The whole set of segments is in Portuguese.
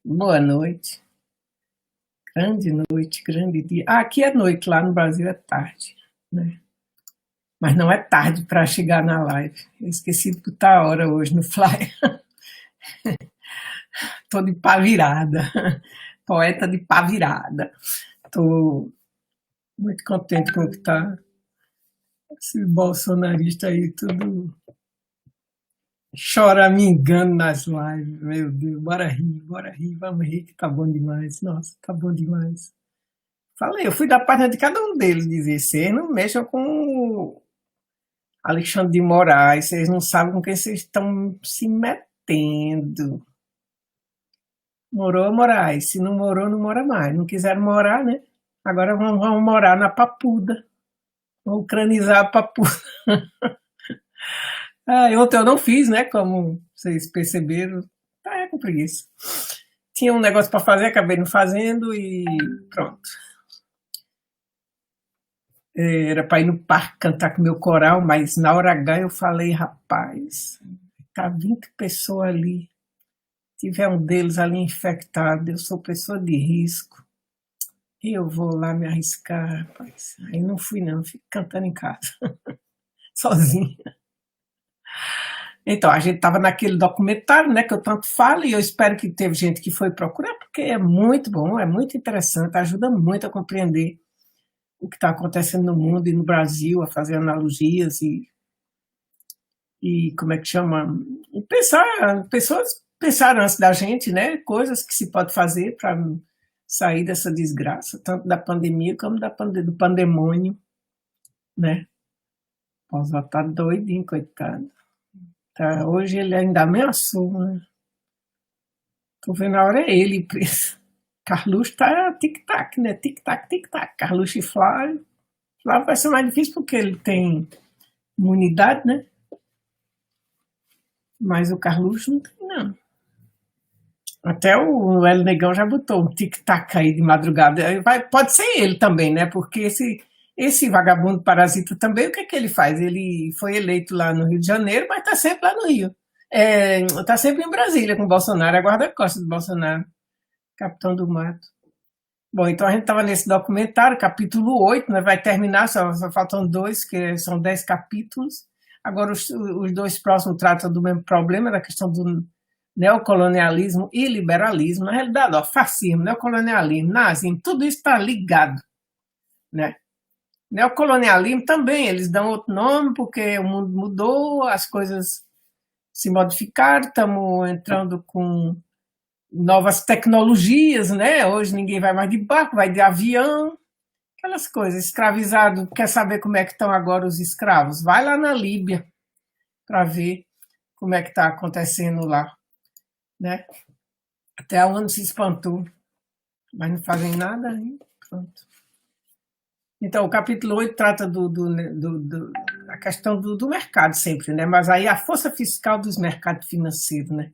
Boa noite, grande noite, grande dia. Aqui é noite, lá no Brasil é tarde, né? Mas não é tarde para chegar na live. Eu esqueci de botar a hora hoje no flyer. Tô de pá virada, poeta de pá virada. Tô muito contente com o que tá esse bolsonarista aí, tudo choramingando nas lives. Meu Deus, bora rir, vamos rir que tá bom demais. Nossa, tá bom demais. Falei, eu fui da página de cada um deles dizer, vocês não mexam com o Alexandre de Moraes, vocês não sabem com quem vocês estão se metendo. Morou, Moraes. Se não morou, não mora mais. Não quiseram morar, né? Agora vão morar na Papuda. Vão ucranizar a Papuda. Ah, ontem eu não fiz, né? Como vocês perceberam. Tá, é com preguiça. Tinha um negócio para fazer, acabei não fazendo e pronto. Era para ir no parque cantar com o meu coral, mas na hora H eu falei, rapaz, tá 20 pessoas ali. Se tiver um deles ali infectado, eu sou pessoa de risco. Eu vou lá me arriscar, rapaz. Aí não fui não, fico cantando em casa, sozinha. Então, a gente estava naquele documentário, né, que eu tanto falo, e eu espero que teve gente que foi procurar, porque é muito bom, é muito interessante, ajuda muito a compreender o que está acontecendo no mundo e no Brasil, a fazer analogias e como é que chama? E pensar, pessoas pensaram antes da gente, né, coisas que se pode fazer para sair dessa desgraça, tanto da pandemia como do pandemônio, né? Posso estar doidinho, coitado. Tá, hoje ele ainda ameaçou, né? Tô vendo a hora é ele preso. Carluxo tá tic-tac, né? Tic-tac, tic-tac. Carluxo e Flávio. Flávio vai ser mais difícil porque ele tem imunidade, né? Mas o Carluxo não tem, não. Até o Hélio Negão já botou um tic-tac aí de madrugada. Pode ser ele também, né? Porque esse vagabundo parasita também, o que é que ele faz? Ele foi eleito lá no Rio de Janeiro, mas está sempre lá no Rio. Está sempre em Brasília com o Bolsonaro, é guarda-costas do Bolsonaro, capitão do mato. Bom, então a gente estava nesse documentário, capítulo 8, né? Vai terminar, só faltam dois, que são 10 capítulos. Agora os dois próximos tratam do mesmo problema, da questão do neocolonialismo e liberalismo. Na realidade, ó, fascismo, neocolonialismo, nazismo, tudo isso está ligado, né? Neocolonialismo também, eles dão outro nome porque o mundo mudou, as coisas se modificaram, estamos entrando com novas tecnologias, né? Hoje ninguém vai mais de barco, vai de avião, aquelas coisas. Escravizado, quer saber como é que estão agora os escravos? Vai lá na Líbia para ver como é que está acontecendo lá, né? Até a ONU se espantou, mas não fazem nada, aí pronto. Então, o capítulo 8 trata da questão do mercado sempre, né? Mas aí a força fiscal dos mercados financeiros, né?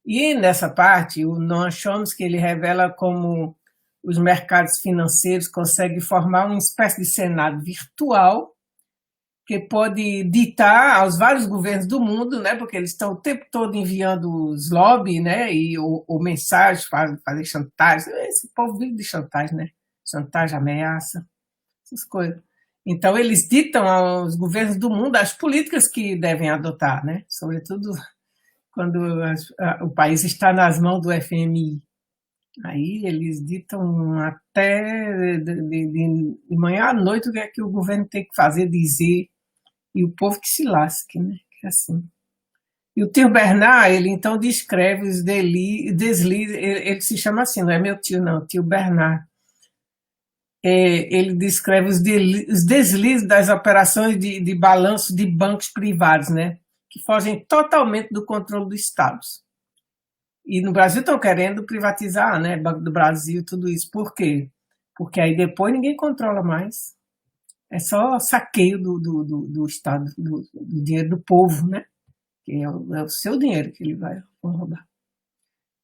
E nessa parte, o Noam Chomsky ele revela como os mercados financeiros conseguem formar uma espécie de senado virtual que pode ditar aos vários governos do mundo, né? Porque eles estão o tempo todo enviando os lobbies, né? Ou mensagens, fazer chantagem. Esse povo vive de chantagem, né? Chantagem, ameaça, essas coisas. Então, eles ditam aos governos do mundo as políticas que devem adotar, né? Sobretudo quando o país está nas mãos do FMI. Aí eles ditam até de manhã à noite o que é que o governo tem que fazer, dizer, e o povo que se lasque, né? Que é assim. E o tio Bernard, ele então descreve os deslizes, ele se chama assim, não é meu tio não, tio Bernard. Ele descreve os deslizes das operações de balanço de bancos privados, né? Que fogem totalmente do controle dos estados. E no Brasil estão querendo privatizar, né? Banco do Brasil, tudo isso. Por quê? Porque aí depois ninguém controla mais. É só saqueio do Estado, do dinheiro do povo, né? Que é o seu dinheiro que ele vai roubar.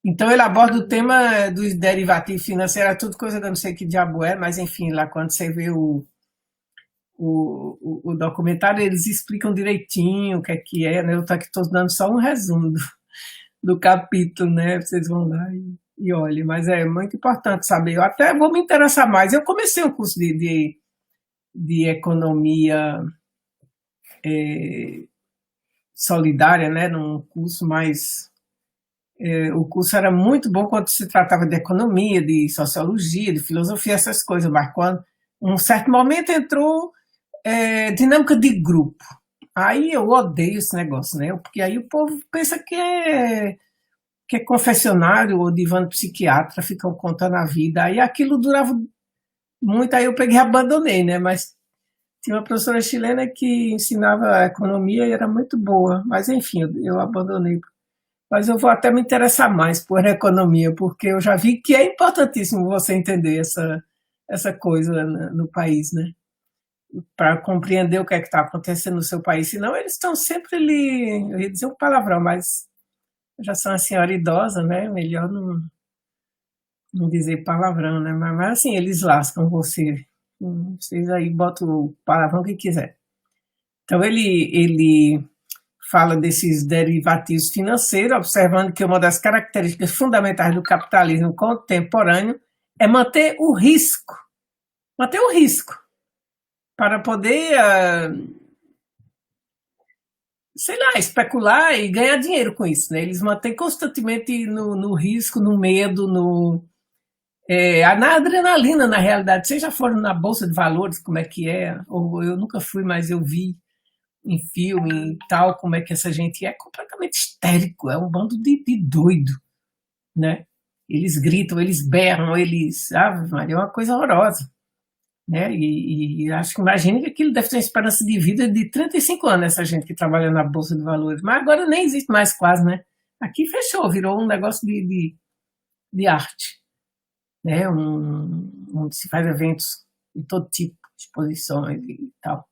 Então ele aborda o tema dos derivativos financeiros, é tudo coisa que eu não sei que diabo é, mas enfim, lá quando você vê o documentário, eles explicam direitinho o que é, né? Eu estou aqui tô dando só um resumo do capítulo, né? Vocês vão lá e E olha, mas é muito importante saber. Eu até vou me interessar mais. Eu comecei um curso de economia solidária, né? Num curso mais. O curso era muito bom quando se tratava de economia, de sociologia, de filosofia, essas coisas, mas quando um certo momento entrou dinâmica de grupo. Aí eu odeio esse negócio, né? Porque aí o povo pensa que é confessionário ou divã de psiquiatra, ficam contando a vida. Aí aquilo durava muito, aí eu peguei e abandonei, né? Mas tinha uma professora chilena que ensinava economia e era muito boa. Mas enfim, eu abandonei. Mas eu vou até me interessar mais por economia, porque eu já vi que é importantíssimo você entender essa coisa no país, né? Para compreender o que é que está acontecendo no seu país. Senão eles estão sempre ali, eu ia dizer um palavrão, mas eu já sou uma senhora idosa, né? Melhor não dizer palavrão, né? Mas assim, eles lascam você. Vocês aí botam o palavrão que quiser. Então ele fala desses derivativos financeiros, observando que uma das características fundamentais do capitalismo contemporâneo é manter o risco, para poder, sei lá, especular e ganhar dinheiro com isso, né? Eles mantêm constantemente no risco, no medo, na adrenalina, na realidade. Vocês já foram na Bolsa de Valores, como é que é? Ou eu nunca fui, mas eu vi em filme e tal, como é que essa gente é completamente histérico, é um bando de doido, né? Eles gritam, eles berram, Maria, é uma coisa horrorosa, né? E acho que imagina que aquilo deve ter uma esperança de vida de 35 anos, essa gente que trabalha na Bolsa de Valores, mas agora nem existe mais quase, né? Aqui fechou, virou um negócio de arte, né? Onde se faz eventos de todo tipo, exposições e tal.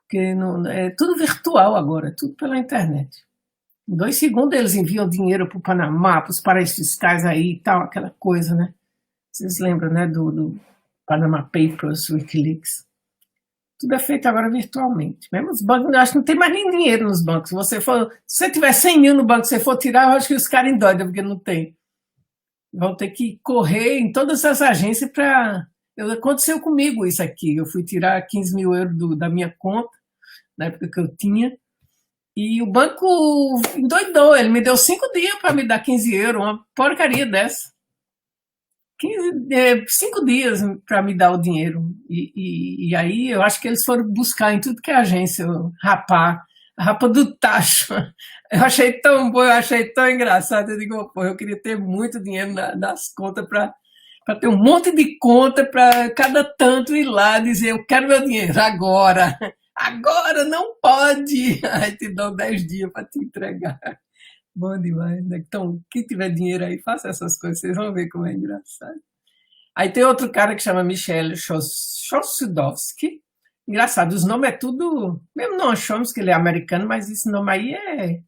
Porque não, é tudo virtual agora, é tudo pela internet. Em 2 segundos eles enviam dinheiro para o Panamá, para os paraísos fiscais aí e tal, aquela coisa, né? Vocês lembram, né, do Panama Papers, Wikileaks? Tudo é feito agora virtualmente. Mesmo os bancos, eu acho que não tem mais nem dinheiro nos bancos. Se você tiver 100 mil no banco, se você for tirar, eu acho que os caras endoidam, porque não tem. Vão ter que correr em todas as agências para. Aconteceu comigo isso aqui. Eu fui tirar 15 mil euros da minha conta, na época que eu tinha, e o banco endoidou. Ele me deu 5 dias para me dar 15 euros, uma porcaria dessa. 5 dias para me dar o dinheiro. E aí eu acho que eles foram buscar em tudo que é agência, a rapa do tacho. Eu achei tão bom, eu achei tão engraçado. Eu digo, pô, eu queria ter muito dinheiro nas contas para ter um monte de conta para cada tanto ir lá dizer, eu quero meu dinheiro agora. Agora não pode. Aí te dão 10 dias para te entregar. Bom demais, né? Então, quem tiver dinheiro aí, faça essas coisas, vocês vão ver como é engraçado. Aí tem outro cara que chama Michel Chossudovsky. Engraçado, os nomes é tudo. Mesmo não Chomsky, ele é americano, mas esse nome aí é.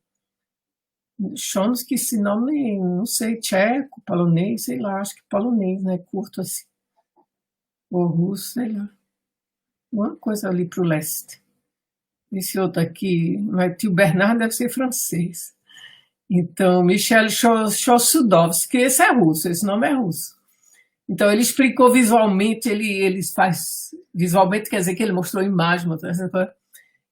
Chomsky, esse nome, não sei, tcheco, polonês, sei lá, acho que polonês, né? Curto assim. Ou russo, sei lá. Uma coisa ali pro leste. Esse outro aqui, mas tio Bernardo deve ser francês. Então, Michel Chossudovsky, esse é russo, esse nome é russo. Então ele explicou visualmente, ele faz visualmente quer dizer que ele mostrou imagem,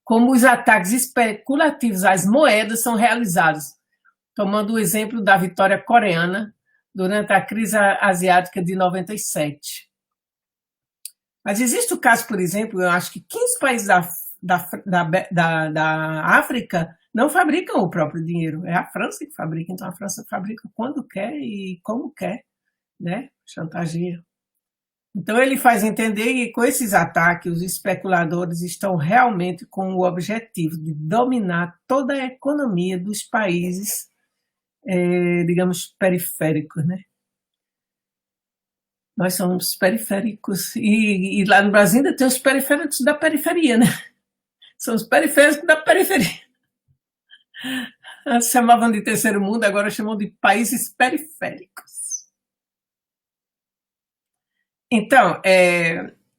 como os ataques especulativos às moedas são realizados, tomando o exemplo da vitória coreana durante a crise asiática de 97. Mas existe o caso, por exemplo, eu acho que 15 países da África não fabricam o próprio dinheiro, é a França que fabrica, então a França fabrica quando quer e como quer, né? Chantageia. Então ele faz entender que com esses ataques os especuladores estão realmente com o objetivo de dominar toda a economia dos países, digamos, periféricos, né? Nós somos periféricos e lá no Brasil ainda tem os periféricos da periferia, né? São os periféricos da periferia. Antes chamavam de terceiro mundo, agora chamam de países periféricos. Então,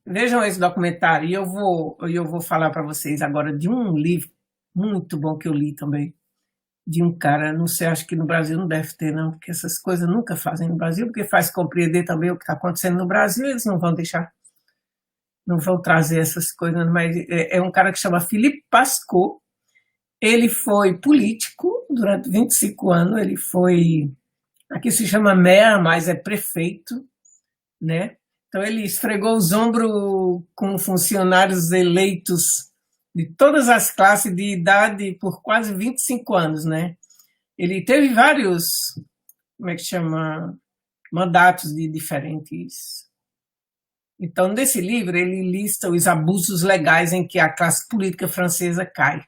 vejam esse documentário e eu vou falar para vocês agora de um livro muito bom que eu li também, de um cara, não sei, acho que no Brasil não deve ter, não, porque essas coisas nunca fazem no Brasil, porque faz compreender também o que está acontecendo no Brasil, eles não vão deixar, não vão trazer essas coisas, mas é um cara que chama Philippe Pascot. Ele foi político durante 25 anos, ele foi, aqui se chama maire, mas é prefeito, né? Então ele esfregou os ombros com funcionários eleitos de todas as classes de idade por quase 25 anos, né? Ele teve vários, como é que chama, mandatos de diferentes. Então, nesse livro, ele lista os abusos legais em que a classe política francesa cai.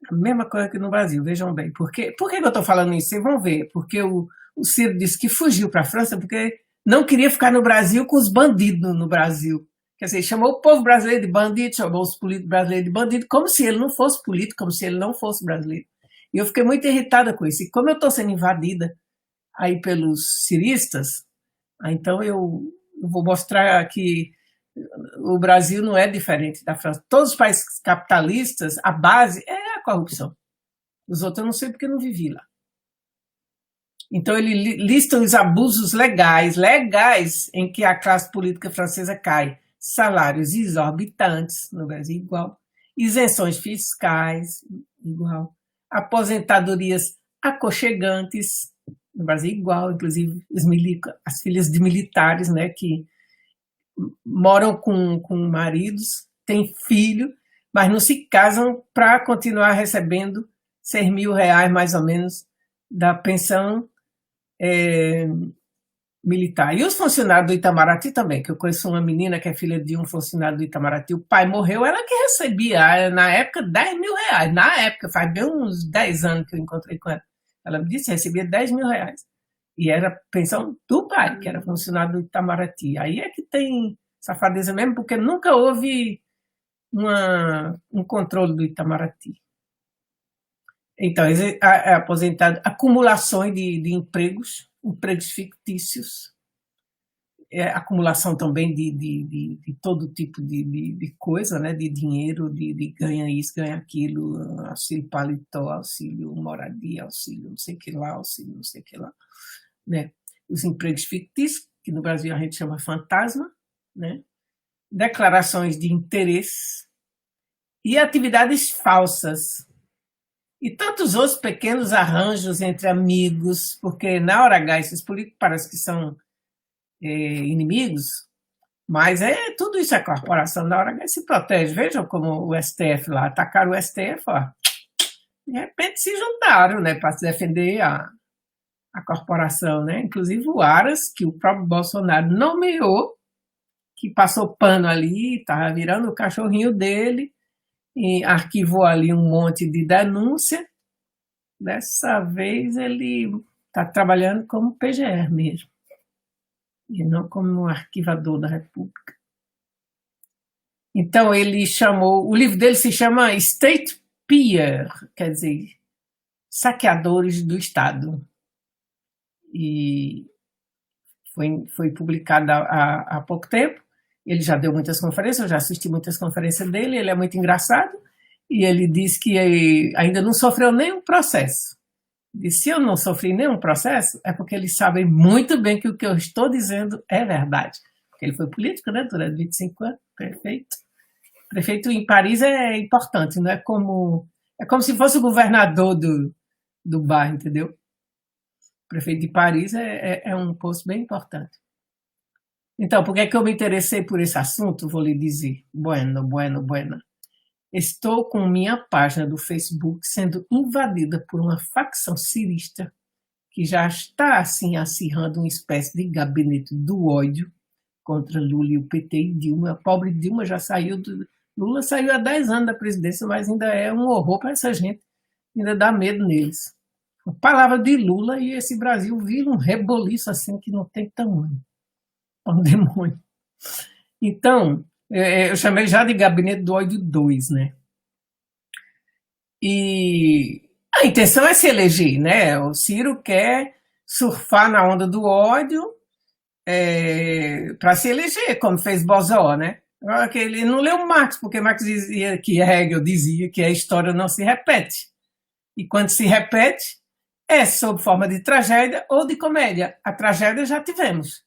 A mesma coisa que no Brasil, vejam bem. Por que eu estou falando isso? Vocês vão ver. Porque o Ciro disse que fugiu para a França porque não queria ficar no Brasil com os bandidos no Brasil. Quer dizer, chamou o povo brasileiro de bandido, chamou os políticos brasileiros de bandido, como se ele não fosse político, como se ele não fosse brasileiro. E eu fiquei muito irritada com isso. E como eu estou sendo invadida aí pelos ciristas, então eu vou mostrar que o Brasil não é diferente da França. Todos os países capitalistas, a base é a corrupção. Os outros eu não sei porque eu não vivi lá. Então ele lista os abusos legais em que a classe política francesa cai. Salários exorbitantes, no Brasil igual. Isenções fiscais, igual. Aposentadorias aconchegantes, no Brasil igual, inclusive as filhas de militares, né, que moram com maridos, têm filho, mas não se casam para continuar recebendo R$ 6.000, mais ou menos, da pensão militar. E os funcionários do Itamaraty também, que eu conheço uma menina que é filha de um funcionário do Itamaraty, o pai morreu, ela que recebia, na época, R$ 10.000. Na época, faz bem uns 10 anos que eu encontrei com ela. Ela me disse que recebia R$ 10.000. E era pensão do pai, que era funcionário do Itamaraty. Aí é que tem safadeza mesmo, porque nunca houve um controle do Itamaraty. Então, é aposentado, acumulações de empregos fictícios, acumulação também de todo tipo de coisa, né? De dinheiro, de ganha isso, ganha aquilo, auxílio paletó, auxílio moradia, auxílio não sei o que lá, auxílio não sei o que lá. Né? Os empregos fictícios, que no Brasil a gente chama fantasma, né? Declarações de interesse e atividades falsas. E tantos outros pequenos arranjos entre amigos, porque na hora H esses políticos parece que são inimigos, mas tudo isso é corporação, na hora H se protege. Vejam como o STF lá, atacaram o STF, ó, de repente se juntaram, né, para se defender a corporação, né? Inclusive o Aras, que o próprio Bolsonaro nomeou, que passou pano ali, estava virando o cachorrinho dele, e arquivou ali um monte de denúncia. Dessa vez ele está trabalhando como PGR mesmo, e não como um arquivador da República. Então ele chamou, o livro dele se chama State Peer, quer dizer, saqueadores do Estado. E foi publicado há pouco tempo. Ele já deu muitas conferências, eu já assisti muitas conferências dele, ele é muito engraçado, e ele diz que ainda não sofreu nenhum processo. E se eu não sofri nenhum processo, é porque eles sabem muito bem que o que eu estou dizendo é verdade. Porque ele foi político, né, durante 25 anos, prefeito. Prefeito em Paris é importante, não é como se fosse o governador do bairro, entendeu? O prefeito de Paris é um posto bem importante. Então, por que é que eu me interessei por esse assunto? Vou lhe dizer. Bueno. Estou com minha página do Facebook sendo invadida por uma facção cirista que já está, assim, acirrando uma espécie de gabinete do ódio contra Lula e o PT e Dilma. A pobre Dilma já saiu Lula saiu há 10 anos da presidência, mas ainda é um horror para essa gente. Ainda dá medo neles. A palavra de Lula e esse Brasil vira um reboliço assim que não tem tamanho. É um demônio. Então, eu chamei já de Gabinete do Ódio 2, né? E a intenção é se eleger, né? O Ciro quer surfar na onda do ódio para se eleger, como fez Bozó, né? Agora que ele não leu Marx, porque Marx dizia que Hegel dizia que a história não se repete. E quando se repete, é sob forma de tragédia ou de comédia. A tragédia já tivemos.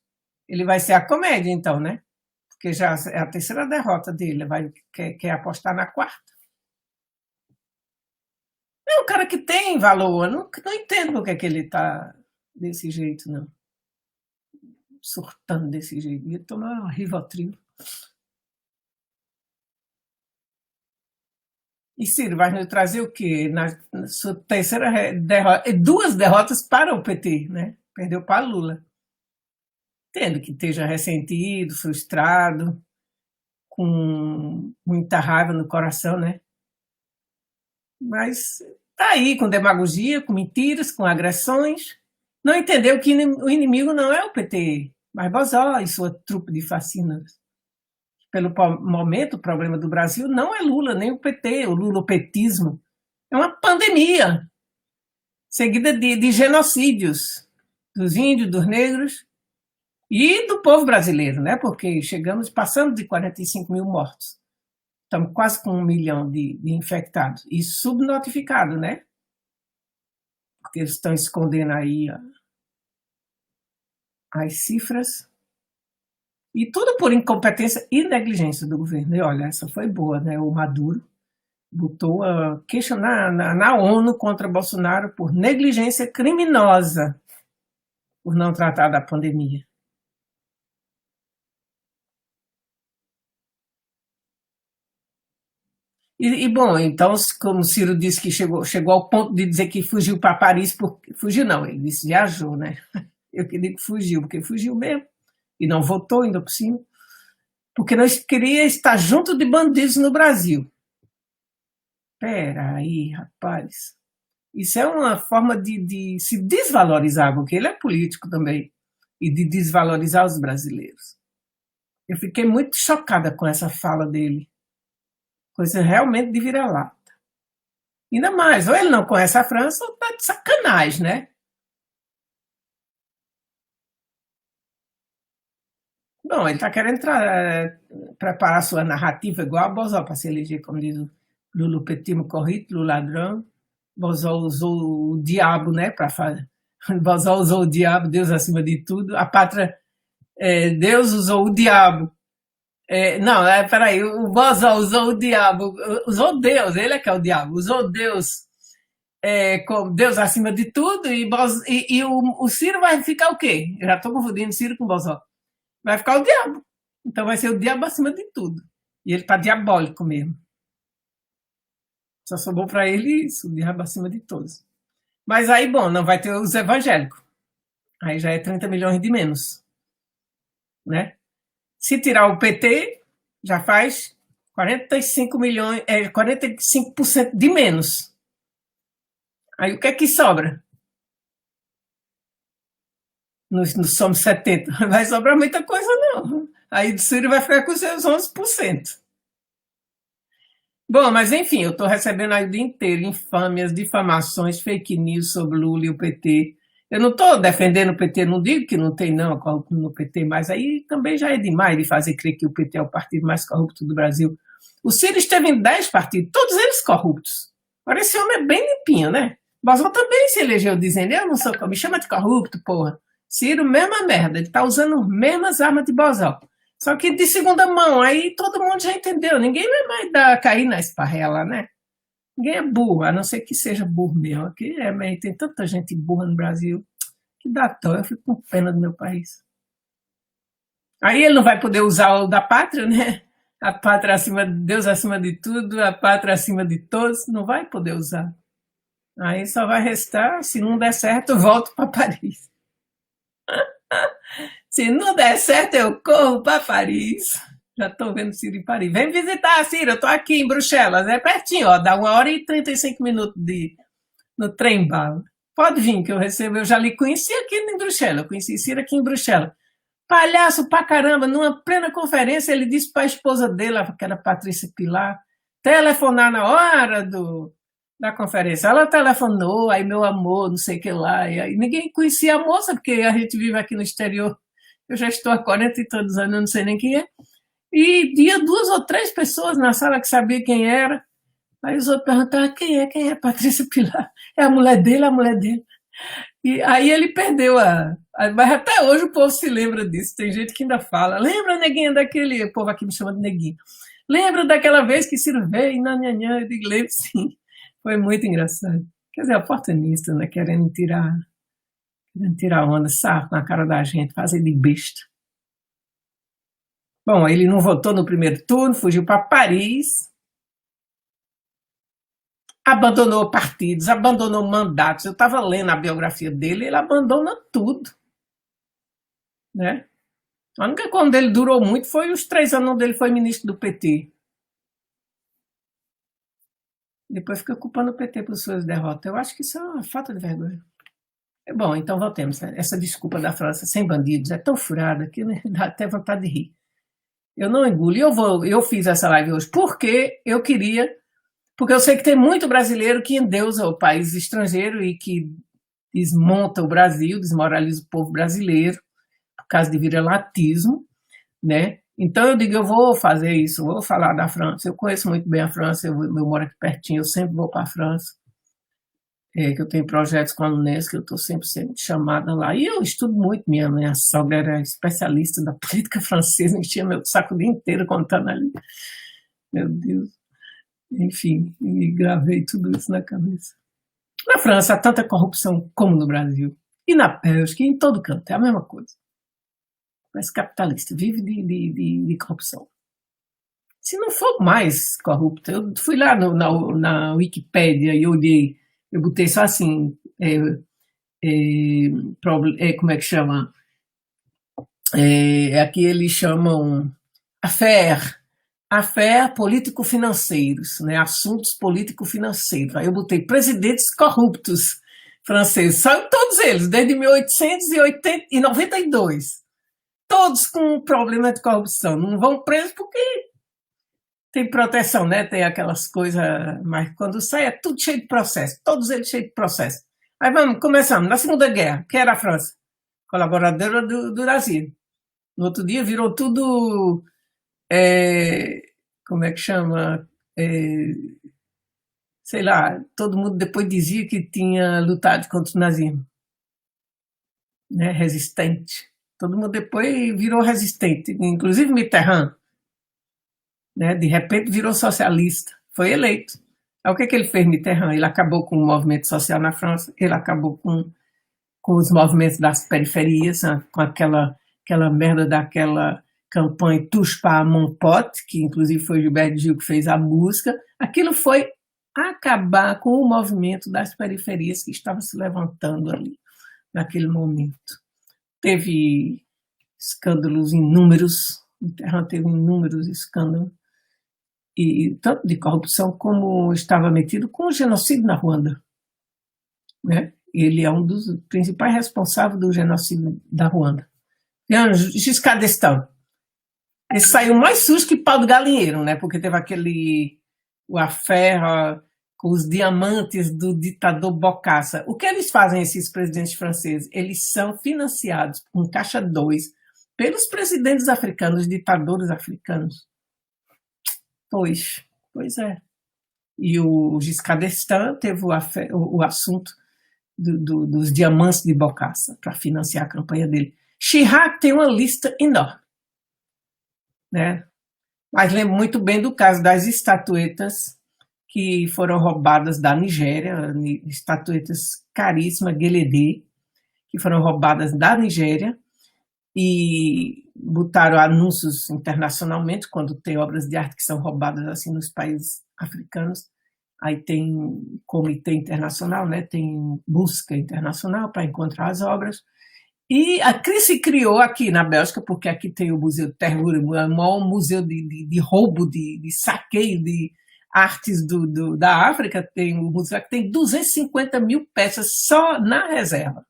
Ele vai ser a comédia, então, né? Porque já é a terceira derrota dele. Quer apostar na quarta. É um cara que tem valor. Eu não entendo por que, é que ele está desse jeito, não. Surtando desse jeito. Ia tomar um Rivotril. E Ciro, vai nos trazer o quê? Na sua terceira derrota, duas derrotas para o PT, né? Perdeu para Lula. Entendo que esteja ressentido, frustrado, com muita raiva no coração, né? Mas tá aí com demagogia, com mentiras, com agressões. Não entendeu que o inimigo não é o PT, mas Bozó e sua trupe de fascinas. Pelo momento, o problema do Brasil não é Lula, nem o PT, o lulopetismo. É uma pandemia, seguida de genocídios dos índios, dos negros e do povo brasileiro, né? Porque chegamos, passando de 45 mil mortos. Estamos quase com 1 milhão de infectados. E subnotificado, né? Porque eles estão escondendo aí as cifras. E tudo por incompetência e negligência do governo. E olha, essa foi boa, né? O Maduro botou a queixa na ONU contra Bolsonaro por negligência criminosa por não tratar da pandemia. Bom, então, como Ciro disse que chegou ao ponto de dizer que fugiu para Paris, fugiu não, ele disse viajou, né? Eu que digo que fugiu, porque fugiu mesmo, e não votou ainda por cima, porque nós queria estar junto de bandidos no Brasil. Espera aí, rapaz. Isso é uma forma de se desvalorizar, porque ele é político também, e de desvalorizar os brasileiros. Eu fiquei muito chocada com essa fala dele. Coisa realmente de vira-lata. Ainda mais, ou ele não conhece a França, ou tá de sacanagem, né? Bom, ele está querendo preparar sua narrativa igual a Bozó para se eleger, como diz o Lula Petimo Corrito, Lula Ladrão. Bozó usou o diabo, né, para fazer. Bozó usou o diabo, Deus acima de tudo. A pátria, Deus usou o diabo. Não, peraí, o Bozó usou o diabo, usou Deus, ele é que é o diabo, usou Deus como Deus acima de tudo e o Ciro vai ficar o quê? Eu já estou confundindo Ciro com Bozó. Vai ficar o diabo. Então vai ser o diabo acima de tudo. E ele está diabólico mesmo. Só sobrou para ele isso, o diabo acima de todos. Mas aí, bom, não vai ter os evangélicos. Aí já é 30 milhões de menos. Né? Se tirar o PT, já faz 45 milhões, 45% de menos. Aí o que é que sobra? Nós somos 70. Vai sobrar muita coisa, não. Aí o Ciro vai ficar com seus 11%. Bom, mas enfim, eu estou recebendo aí o dia inteiro infâmias, difamações, fake news sobre Lula e o PT. Eu não estou defendendo o PT, não digo que não tem não corrupto no PT, mas aí também já é demais de fazer crer que o PT é o partido mais corrupto do Brasil. O Ciro esteve em 10 partidos, todos eles corruptos. Agora esse homem é bem limpinho, né? Bolsonaro também se elegeu dizendo, eu não sou, me chama de corrupto, porra. Ciro, mesma merda, ele está usando as mesmas armas de Bolsonaro. Só que de segunda mão, aí todo mundo já entendeu. Ninguém vai mais cair na esparrela, né? Ninguém é burro, a não ser que seja burro mesmo. Aqui tem tanta gente burra no Brasil que dá dó, eu fico com pena do meu país. Aí ele não vai poder usar o da pátria, né? A pátria acima de Deus, acima de tudo, a pátria acima de todos, não vai poder usar. Aí só vai restar, se não der certo, eu volto para Paris. Se não der certo, eu corro para Paris. Já estou vendo Ciro em Paris. Vem visitar, Ciro. Eu estou aqui em Bruxelas. É pertinho, ó. Dá 1 hora e 35 minutos no trem-bala. Pode vir, que eu recebo. Eu já lhe conheci aqui em Bruxelas. Eu conheci Ciro aqui em Bruxelas. Palhaço pra caramba. Numa plena conferência, ele disse para a esposa dele, que era Patrícia Pilar, telefonar na hora da conferência. Ela telefonou, aí meu amor, não sei o que lá. E aí ninguém conhecia a moça, porque a gente vive aqui no exterior. Eu já estou há 40 e tantos anos, eu não sei nem quem é. E ia 2 ou 3 pessoas na sala que sabia quem era. Aí os outros perguntavam, quem é Patrícia Pilar? É a mulher dele, a mulher dele. E aí ele perdeu mas até hoje o povo se lembra disso. Tem gente que ainda fala, lembra, neguinha, daquele... O povo aqui me chama de neguinho. Lembra daquela vez que Ciro veio e nanhanhã? Eu digo, lembro sim. Foi muito engraçado. Quer dizer, oportunista, né? Querendo tirar onda, sarro na cara da gente, fazer de besta. Bom, ele não votou no primeiro turno, fugiu para Paris, abandonou partidos, abandonou mandatos. Eu estava lendo a biografia dele, ele abandona tudo, né? A única coisa dele durou muito foi os 3 anos onde ele foi ministro do PT. Depois fica culpando o PT por suas derrotas. Eu acho que isso é uma falta de vergonha. Bom, então voltemos. Né? Essa desculpa da França sem bandidos é tão furada que dá até vontade de rir. Eu não engulo. Eu fiz essa live hoje porque eu sei que tem muito brasileiro que endeusa o país estrangeiro e que desmonta o Brasil, desmoraliza o povo brasileiro por causa de viralatismo, né? Então eu digo, eu vou fazer isso, vou falar da França. Eu conheço muito bem a França, eu moro aqui pertinho, eu sempre vou para a França. Que eu tenho projetos com a Unesco, que eu estou sempre sendo chamada lá. E eu estudo muito, minha sogra era especialista da política francesa, enchia meu saco o dia inteiro contando ali. Meu Deus. Enfim, e gravei tudo isso na cabeça. Na França há tanta corrupção como no Brasil. E na Bélgica, e em todo canto, é a mesma coisa. Mas capitalista, vive de corrupção. Se não for mais corrupto, eu fui lá na Wikipédia e olhei, eu botei só assim, como é que chama? Aqui eles chamam affaire político-financeiros, né? Assuntos político-financeiros. Aí eu botei presidentes corruptos franceses, são todos eles, desde 1892. Todos com problema de corrupção. Não vão presos porque tem proteção, né? Tem aquelas coisas, mas quando sai é tudo cheio de processo, todos eles cheios de processo. Aí começamos. Na Segunda Guerra, que era a França? Colaboradora do Brasil. No outro dia virou tudo, como é que chama? Sei lá, todo mundo depois dizia que tinha lutado contra o nazismo. Né? Resistente. Todo mundo depois virou resistente, inclusive Mitterrand. Né? De repente virou socialista, foi eleito. Aí o que ele fez, Mitterrand? Ele acabou com o movimento social na França, ele acabou com os movimentos das periferias, com aquela merda daquela campanha Touche pas à mon pote, que inclusive foi Gilberto Gil que fez a música. Aquilo foi acabar com o movimento das periferias que estava se levantando ali, naquele momento. Teve escândalos inúmeros, Mitterrand teve inúmeros escândalos, e tanto de corrupção como estava metido com o genocídio na Ruanda. Né? Ele é um dos principais responsáveis do genocídio da Ruanda. Giscard d'Estaing. Ele saiu mais sujo que pau do galinheiro, né? Porque teve o affaire com os diamantes do ditador Bokassa. O que eles fazem, esses presidentes franceses? Eles são financiados com Caixa 2 pelos presidentes africanos, ditadores africanos. Pois é. E o Giscard d'Estaing teve o assunto dos diamantes de Bokassa para financiar a campanha dele. Chirac tem uma lista enorme. Né? Mas lembro muito bem do caso das estatuetas que foram roubadas da Nigéria, estatuetas caríssimas, Guélédé, que foram roubadas da Nigéria e botaram anúncios internacionalmente, quando tem obras de arte que são roubadas assim nos países africanos. Aí tem comitê internacional, né? Tem busca internacional para encontrar as obras. E a crise se criou aqui na Bélgica, porque aqui tem o Museu de Terror, o maior museu de roubo, de saqueio de artes da África. Tem o museu que tem 250 mil peças só na reserva.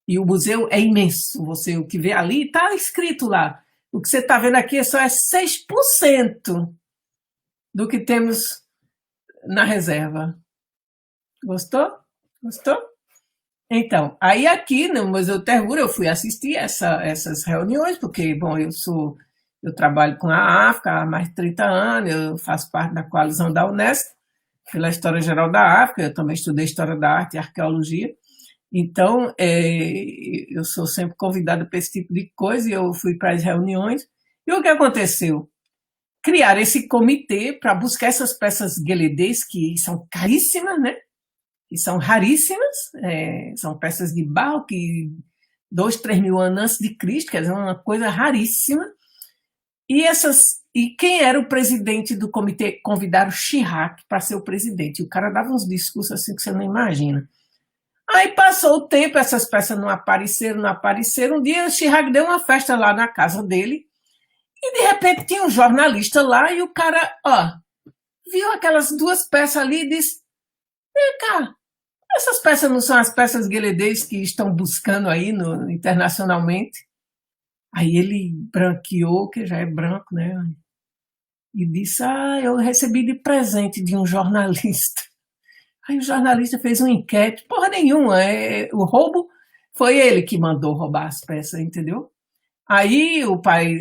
E o museu é imenso. O que vê ali está escrito lá. O que você está vendo aqui só é 6% do que temos na reserva. Gostou? Gostou? Então, aí aqui no Museu Terror eu fui assistir essas reuniões, porque, bom, eu sou Eu trabalho com a África há mais de 30 anos, eu faço parte da coalizão da Unesco, pela História Geral da África, eu também estudei História da Arte e Arqueologia, então eu sou sempre convidada para esse tipo de coisa e eu fui para as reuniões. E o que aconteceu? Criar esse comitê para buscar essas peças gueledês que são caríssimas, né? Que são raríssimas, são peças de barro que 2, 3 mil anos antes de Cristo, quer dizer, uma coisa raríssima. E quem era o presidente do comitê? Convidaram Chirac para ser o presidente. E o cara dava uns discursos assim que você não imagina. Aí passou o tempo, essas peças não apareceram, não apareceram. Um dia o Chirac deu uma festa lá na casa dele e de repente tinha um jornalista lá e o cara, viu aquelas duas peças ali e disse: vem cá, essas peças não são as peças gueledês que estão buscando aí internacionalmente? Aí ele branqueou, que já é branco, né? E disse: eu recebi de presente de um jornalista. Aí o jornalista fez uma enquete, porra nenhuma, o roubo foi ele que mandou roubar as peças, entendeu? Aí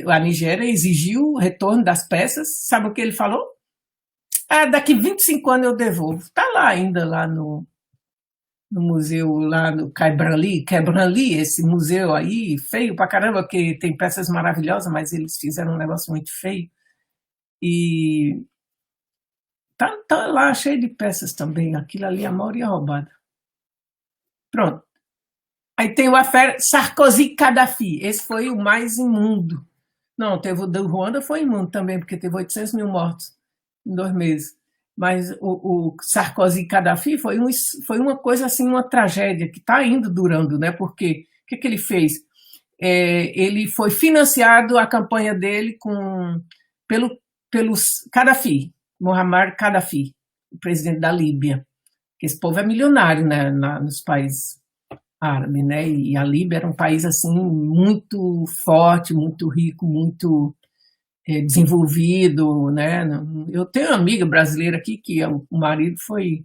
a Nigéria exigiu o retorno das peças, sabe o que ele falou? Daqui 25 anos eu devolvo. Está lá ainda, lá no museu, lá no Quebranli, esse museu aí, feio pra caramba, que tem peças maravilhosas, mas eles fizeram um negócio muito feio. E tá lá cheio de peças também, aquilo ali a maioria roubada. Pronto. Aí tem o affaire Sarkozy-Gaddafi, esse foi o mais imundo. Não, teve o do Ruanda, foi imundo também, porque teve 800 mil mortos em 2 meses. Mas o Sarkozy-Gaddafi foi uma coisa assim, uma tragédia que está ainda durando, né? Porque o que ele fez? Ele foi financiado a campanha dele pelo Gaddafi, Muammar Gaddafi, o presidente da Líbia. Esse povo é milionário, né, nos países árabes, né? E a Líbia era um país assim muito forte, muito rico, muito desenvolvido, né? Eu tenho uma amiga brasileira aqui que o marido foi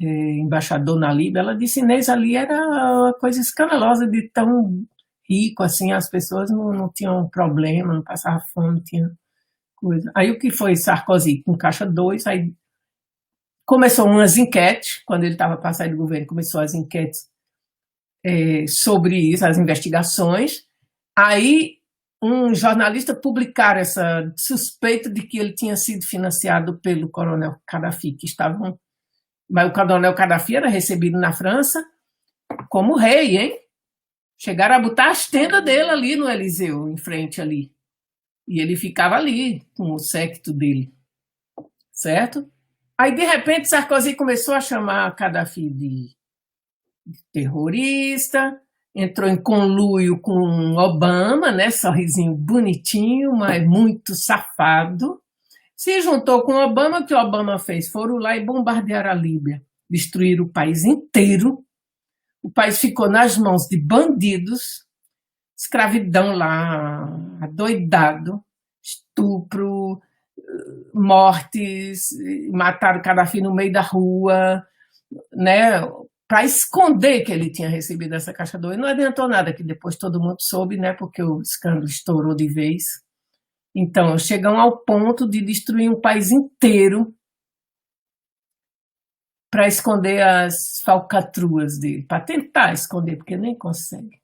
embaixador na Líbia. Ela disse: Inês, ali era uma coisa escandalosa de tão rico assim, as pessoas não tinham problema, não passavam fome, não tinha coisa. Aí o que foi Sarkozy com caixa 2, aí começou umas enquetes, quando ele estava para sair do governo, começou as enquetes sobre isso, as investigações. Aí um jornalista publicaram essa suspeita de que ele tinha sido financiado pelo coronel Gaddafi, mas o coronel Gaddafi era recebido na França como rei, hein? Chegaram a botar as tendas dele ali no Eliseu, em frente ali. E ele ficava ali com o séquito dele, certo? Aí, de repente, Sarkozy começou a chamar Gaddafi de terrorista, entrou em conluio com Obama, né? Sorrisinho bonitinho, mas muito safado. Se juntou com Obama, o que Obama fez? Foram lá e bombardearam a Líbia, destruíram o país inteiro. O país ficou nas mãos de bandidos, escravidão lá, adoidado, estupro, mortes, mataram Gaddafi no meio da rua, né? Para esconder que ele tinha recebido essa caixa 2. Não adiantou nada, que depois todo mundo soube, né? Porque o escândalo estourou de vez. Então, chegam ao ponto de destruir um país inteiro para esconder as falcatruas dele, para tentar esconder, porque nem consegue.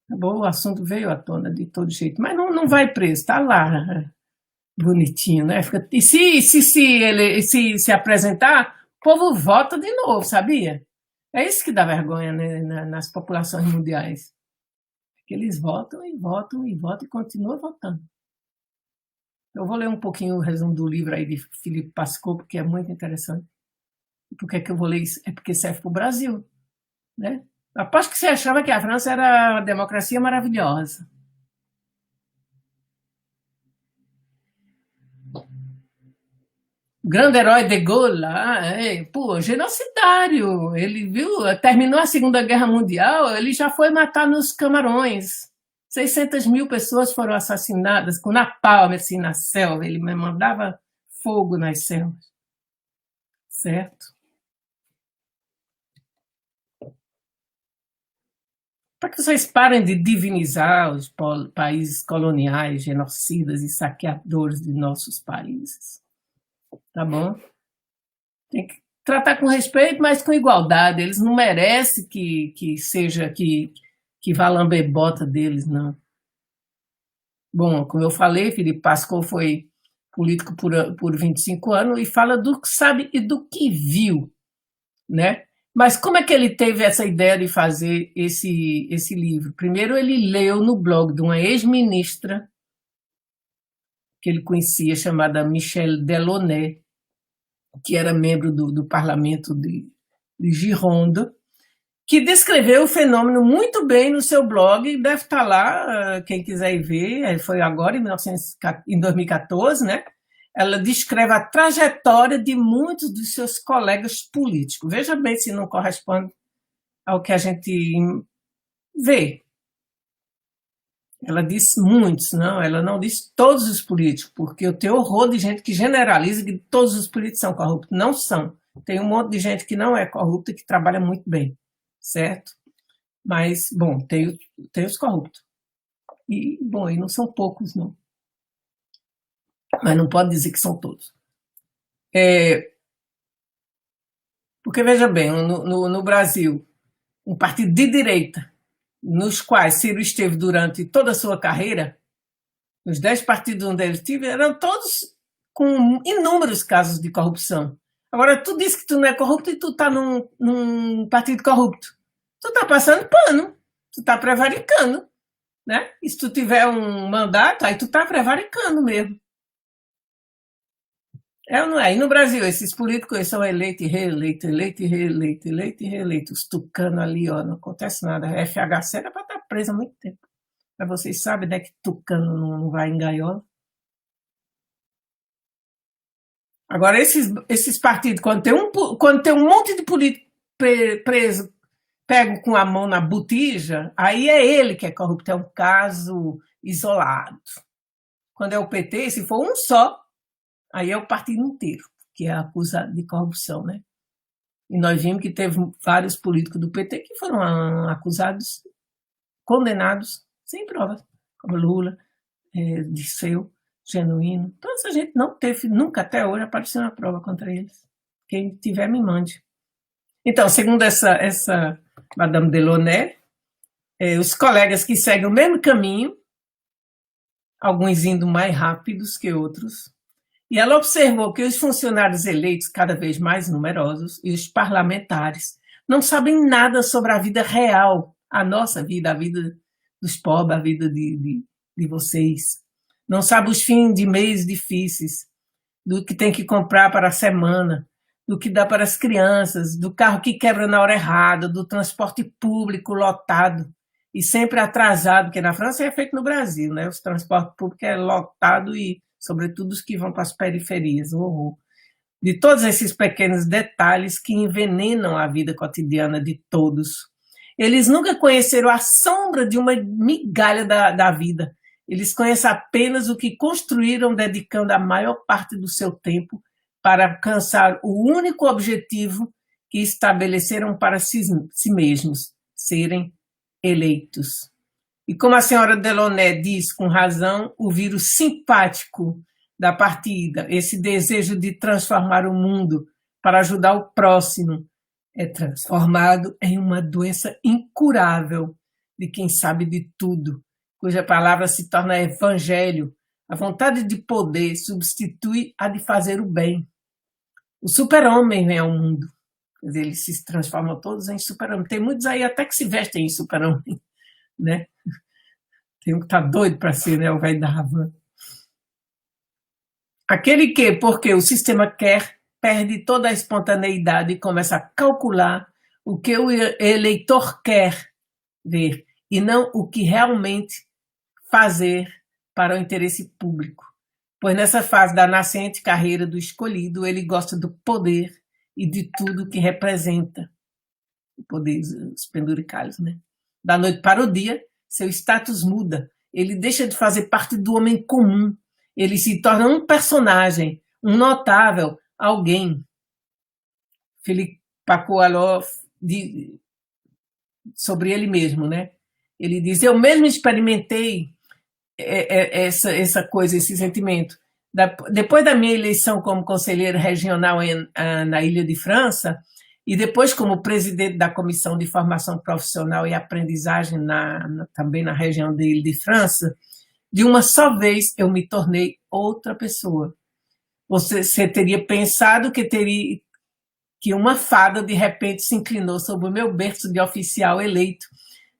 Tá bom? O assunto veio à tona de todo jeito, mas não vai preso, está lá, bonitinho, né? E se ele se apresentar, o povo vota de novo, sabia? É isso que dá vergonha, né, nas populações mundiais. Que eles votam e votam e votam e continuam votando. Eu vou ler um pouquinho o resumo do livro aí de Felipe Pascoe, porque é muito interessante. E por que eu vou ler isso? É porque serve para o Brasil, né? Aposto que você achava que a França era uma democracia maravilhosa. O grande herói de Gaulle lá, genocidário. Ele viu, terminou a Segunda Guerra Mundial, ele já foi matar nos Camarões. 600 mil pessoas foram assassinadas com napalm assim na selva. Ele mandava fogo nas selvas, certo? para que vocês parem de divinizar os países coloniais, genocidas e saqueadores de nossos países. Tá bom? Tem que tratar com respeito, mas com igualdade. Eles não merecem que seja que vá lamber bota deles, não. Bom, como eu falei, Felipe Pascoal foi político por 25 anos e fala do que sabe e do que viu, né? Mas como é que ele teve essa ideia de fazer esse livro? Primeiro, ele leu no blog de uma ex-ministra que ele conhecia, chamada Michelle Delaunay, que era membro do parlamento de Gironde, que descreveu o fenômeno muito bem no seu blog, deve estar lá, quem quiser ir ver, foi agora, em 2014, né? Ela descreve a trajetória de muitos dos seus colegas políticos. Veja bem se não corresponde ao que a gente vê. Ela disse muitos, não, ela não disse todos os políticos, porque eu tenho horror de gente que generaliza que todos os políticos são corruptos. Não são. Tem um monte de gente que não é corrupta e que trabalha muito bem, certo? Mas, bom, tem os corruptos. E, bom, e não são poucos, não. Mas não pode dizer que são todos. Porque, veja bem, no Brasil, um partido de direita, nos quais Ciro esteve durante toda a sua carreira, os 10 partidos onde ele esteve, eram todos com inúmeros casos de corrupção. Agora, tu diz que tu não é corrupto e tu está num partido corrupto. Tu está passando pano, tu está prevaricando, né? E se tu tiver um mandato, aí tu está prevaricando mesmo. É ou não é? E no Brasil, esses políticos são eleitos e reeleitos, eleitos e reeleitos, eleitos e reeleitos. Os tucanos ali, ó, não acontece nada. A FHC era para estar presa há muito tempo. Mas vocês sabem, né, que tucano não vai em gaiola. Agora, esses partidos, quando tem um monte de político preso, pego com a mão na botija, aí é ele que é corrupto, é um caso isolado. Quando é o PT, se for um só, aí é o partido inteiro que é acusado de corrupção, né? E nós vimos que teve vários políticos do PT que foram acusados, condenados, sem provas, como Lula, Disseu, Genuíno. Toda essa gente não teve, nunca até hoje apareceu uma prova contra eles. Quem tiver, me mande. Então, segundo essa Madame Delaunay, os colegas que seguem o mesmo caminho, alguns indo mais rápidos que outros, e ela observou que os funcionários eleitos, cada vez mais numerosos, e os parlamentares, não sabem nada sobre a vida real, a nossa vida, a vida dos pobres, a vida de vocês. Não sabem os fins de mês difíceis, do que tem que comprar para a semana, do que dá para as crianças, do carro que quebra na hora errada, do transporte público lotado e sempre atrasado, porque na França é feito no Brasil, né? O transporte público é lotado e, sobretudo, os que vão para as periferias, o horror. De todos esses pequenos detalhes que envenenam a vida cotidiana de todos. Eles nunca conheceram a sombra de uma migalha da vida. Eles conhecem apenas o que construíram, dedicando a maior parte do seu tempo para alcançar o único objetivo que estabeleceram para si mesmos, serem eleitos. E como a senhora Delaunay diz com razão, o vírus simpático da partida, esse desejo de transformar o mundo para ajudar o próximo, é transformado em uma doença incurável de quem sabe de tudo, cuja palavra se torna evangelho. A vontade de poder substitui a de fazer o bem. O super-homem vem ao mundo. Quer dizer, eles se transformam todos em super-homem. Tem muitos aí até que se vestem em super-homem, né? Tem um que está doido para ser, né, o velho da Havana. Aquele que, porque o sistema quer, perde toda a espontaneidade e começa a calcular o que o eleitor quer ver e não o que realmente fazer para o interesse público. Pois nessa fase da nascente carreira do escolhido, ele gosta do poder e de tudo que representa. O poder, os penduricalhos, né? Da noite para o dia, seu status muda. Ele deixa de fazer parte do homem comum. Ele se torna um personagem, um notável, alguém. Philippe Paco sobre ele mesmo, né? Ele diz: eu mesmo experimentei essa coisa, esse sentimento. Depois da minha eleição como conselheiro regional na Ilha de França, e depois como presidente da Comissão de Formação Profissional e Aprendizagem também na região da Ilha de França, de uma só vez eu me tornei outra pessoa. Você teria pensado que uma fada de repente se inclinou sobre o meu berço de oficial eleito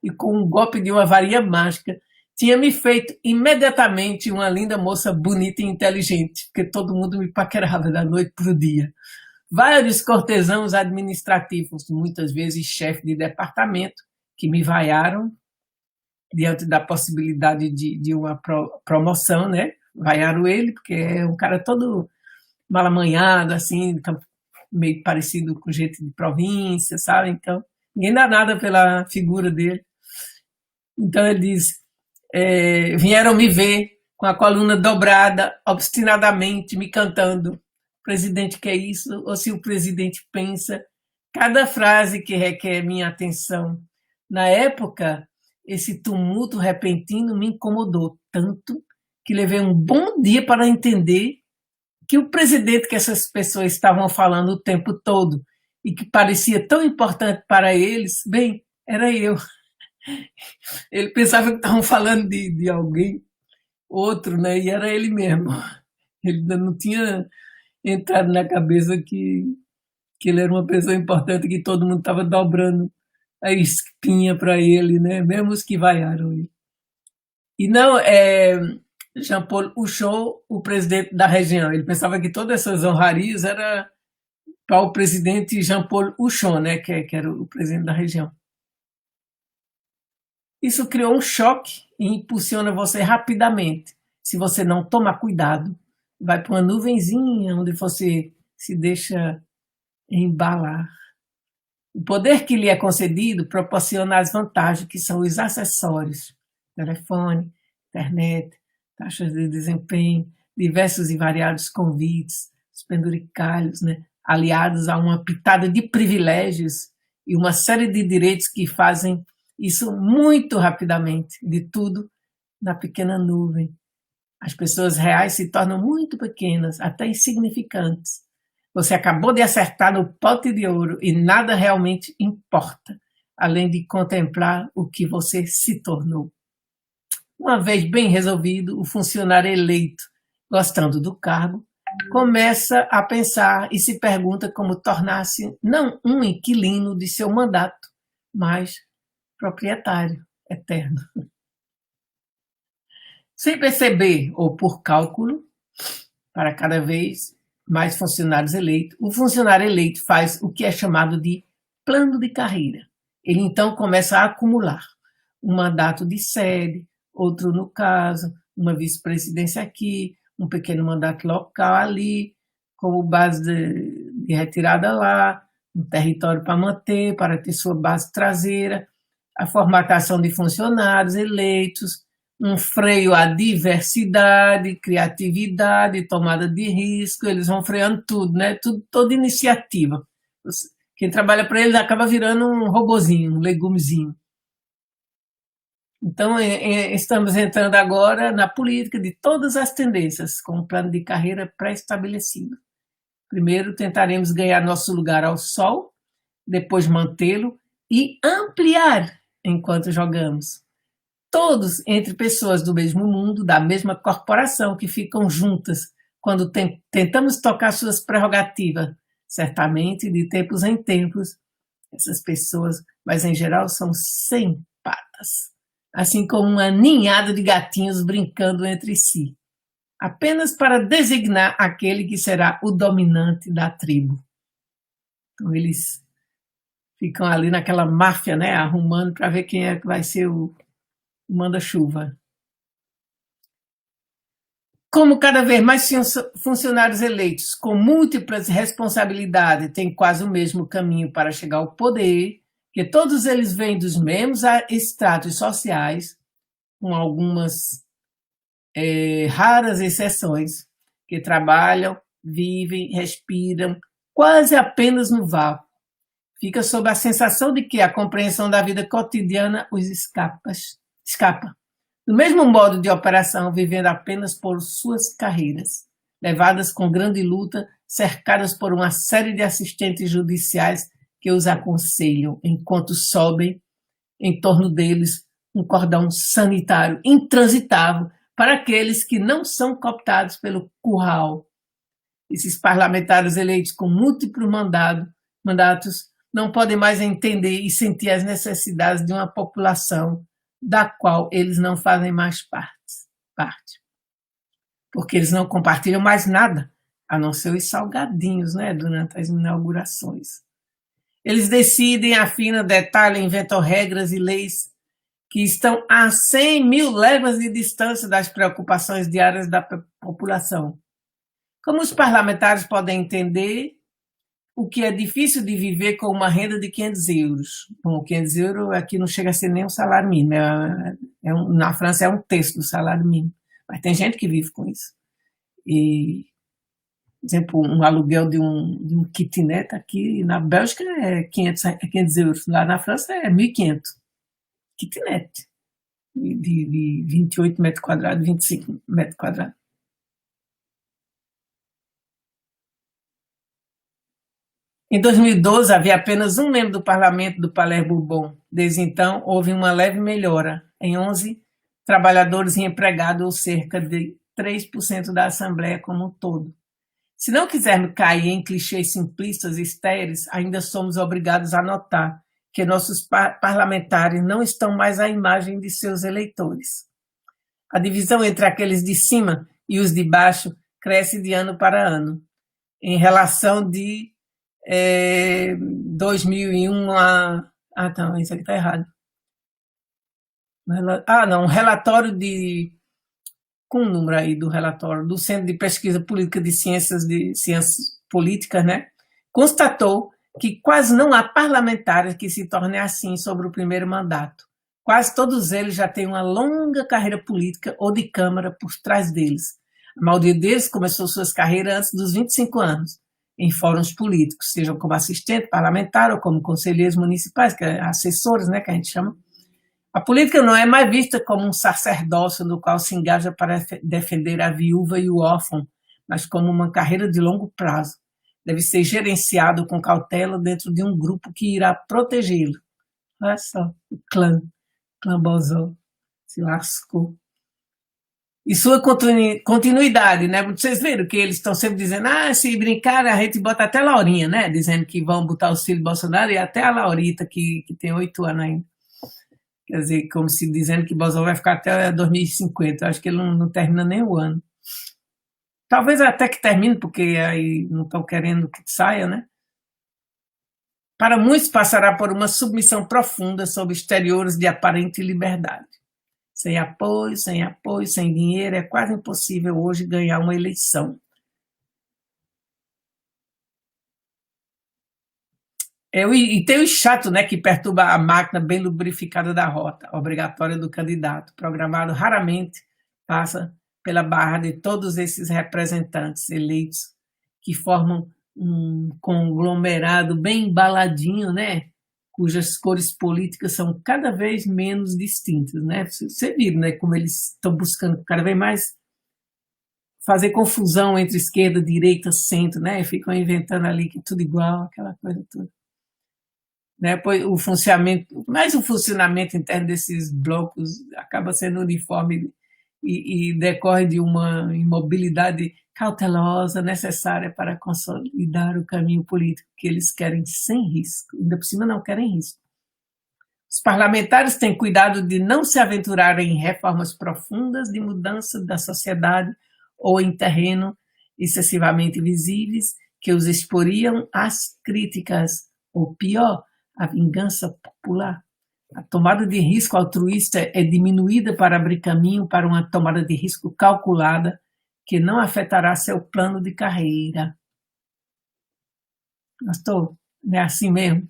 e com um golpe de uma varinha mágica tinha me feito imediatamente uma linda moça bonita e inteligente, porque todo mundo me paquerava da noite para o dia. Vários cortesãos administrativos, muitas vezes chefe de departamento, que me vaiaram diante da possibilidade de uma promoção, né? Vaiaram ele, porque é um cara todo malamanhado, assim, meio parecido com jeito de província, sabe? Então, ninguém dá nada pela figura dele. Então ele diz: vieram me ver com a coluna dobrada, obstinadamente me cantando. O presidente quer isso, ou se o presidente pensa. Cada frase que requer minha atenção. Na época, esse tumulto repentino me incomodou tanto que levei um bom dia para entender que o presidente que essas pessoas estavam falando o tempo todo e que parecia tão importante para eles, bem, era eu. Ele pensava que estavam falando de alguém, outro, né? E era ele mesmo. Ele ainda não tinha entrado na cabeça que ele era uma pessoa importante, que todo mundo estava dobrando a espinha para ele, né? Mesmo os que vaiaram ele. E não, Jean-Paul Huchot, o presidente da região. Ele pensava que todas essas honrarias eram para o presidente Jean-Paul Huchot, né? Que era o presidente da região. Isso criou um choque e impulsiona você rapidamente. Se você não tomar cuidado, vai para uma nuvenzinha onde você se deixa embalar. O poder que lhe é concedido proporciona as vantagens que são os acessórios: telefone, internet, taxas de desempenho, diversos e variados convites, os penduricalhos, né? Aliados a uma pitada de privilégios e uma série de direitos que fazem isso muito rapidamente, de tudo na pequena nuvem. As pessoas reais se tornam muito pequenas, até insignificantes. Você acabou de acertar no pote de ouro e nada realmente importa, além de contemplar o que você se tornou. Uma vez bem resolvido, o funcionário eleito, gostando do cargo, começa a pensar e se pergunta como tornar-se não um inquilino de seu mandato, mas proprietário eterno. Sem perceber ou por cálculo, para cada vez mais funcionários eleitos, o funcionário eleito faz o que é chamado de plano de carreira. Ele então começa a acumular um mandato de sede, outro no caso, uma vice-presidência aqui, um pequeno mandato local ali, como base de retirada lá, um território para manter, para ter sua base traseira, a formatação de funcionários eleitos, um freio à diversidade, criatividade, tomada de risco, eles vão freando tudo, né? Tudo, toda iniciativa. Quem trabalha para eles acaba virando um robozinho, um legumezinho. Então, estamos entrando agora na política de todas as tendências, com um plano de carreira pré-estabelecido. Primeiro, tentaremos ganhar nosso lugar ao sol, depois mantê-lo e ampliar enquanto jogamos. Todos entre pessoas do mesmo mundo, da mesma corporação, que ficam juntas quando tentamos tocar suas prerrogativas. Certamente, de tempos em tempos, essas pessoas, mas em geral são sem patas, assim como uma ninhada de gatinhos brincando entre si, apenas para designar aquele que será o dominante da tribo. Então eles ficam ali naquela máfia, né, arrumando para ver quem é que vai ser o manda-chuva. Como cada vez mais funcionários eleitos com múltiplas responsabilidades têm quase o mesmo caminho para chegar ao poder, que todos eles vêm dos mesmos estratos sociais, com algumas raras exceções, que trabalham, vivem, respiram quase apenas no vácuo. Fica sob a sensação de que a compreensão da vida cotidiana os escapa. Do mesmo modo de operação, vivendo apenas por suas carreiras, levadas com grande luta, cercadas por uma série de assistentes judiciais que os aconselham, enquanto sobem em torno deles um cordão sanitário intransitável para aqueles que não são cooptados pelo curral. Esses parlamentares eleitos com múltiplos mandatos não podem mais entender e sentir as necessidades de uma população da qual eles não fazem mais parte. Porque eles não compartilham mais nada, a não ser os salgadinhos, né, durante as inaugurações. Eles decidem, afinam, detalham, inventam regras e leis que estão a 100 mil léguas de distância das preocupações diárias da população. Como os parlamentares podem entender o que é difícil de viver com uma renda de 500 euros? Bom, 500 euros aqui não chega a ser nem um salário mínimo, na França é um terço do salário mínimo, mas tem gente que vive com isso. E, por exemplo, um aluguel de um kitnet aqui na Bélgica é 500 euros, lá na França é 1.500. Kitnet, de 28 metros quadrados, 25 metros quadrados. Em 2012, havia apenas um membro do parlamento do Palais Bourbon. Desde então, houve uma leve melhora. Em 11 trabalhadores e empregados, ou cerca de 3% da Assembleia como um todo. Se não quisermos cair em clichês simplistas e estéreis, ainda somos obrigados a notar que nossos parlamentares não estão mais à imagem de seus eleitores. A divisão entre aqueles de cima e os de baixo cresce de ano para ano. Em relação de 2001 a... Ah, não, isso aqui está errado. Um relatório com o número aí do relatório do Centro de Pesquisa Política de Ciências Políticas, né? Constatou que quase não há parlamentares que se tornem assim sobre o primeiro mandato. Quase todos eles já têm uma longa carreira política ou de Câmara por trás deles. A maioria deles começou suas carreiras antes dos 25 anos, em fóruns políticos, sejam como assistente parlamentar ou como conselheiros municipais, que é assessores, né, que a gente chama. A política não é mais vista como um sacerdócio no qual se engaja para defender a viúva e o órfão, mas como uma carreira de longo prazo. Deve ser gerenciado com cautela dentro de um grupo que irá protegê-lo. Olha só, o clã Bozó se lascou. E sua continuidade, né? Vocês viram que eles estão sempre dizendo, se brincar, a gente bota até a Laurinha, né? Dizendo que vão botar o filho Bolsonaro e até a Laurita, que tem 8 anos ainda. Quer dizer, como se dizendo que Bolsonaro vai ficar até 2050. Eu acho que ele não termina nem o ano. Talvez até que termine, porque aí não estão querendo que saia, né? Para muitos, passará por uma submissão profunda sob exteriores de aparente liberdade. Sem apoio, sem dinheiro, é quase impossível hoje ganhar uma eleição. E tem o chato, né, que perturba a máquina bem lubrificada da rota obrigatória do candidato, programado raramente passa pela barra de todos esses representantes eleitos que formam um conglomerado bem embaladinho, né, cujas cores políticas são cada vez menos distintas, né? Você viu, né, como eles estão buscando cada vez mais fazer confusão entre esquerda, direita, centro, né? Ficam inventando ali que tudo igual, aquela coisa toda. Né? O funcionamento interno desses blocos acaba sendo uniforme e decorre de uma imobilidade cautelosa necessária para consolidar o caminho político que eles querem sem risco. Ainda por cima não querem risco. Os parlamentares têm cuidado de não se aventurar em reformas profundas de mudança da sociedade ou em terreno excessivamente visíveis que os exporiam às críticas, ou pior, à vingança popular. A tomada de risco altruísta é diminuída para abrir caminho para uma tomada de risco calculada que não afetará seu plano de carreira. Pastor, não é assim mesmo?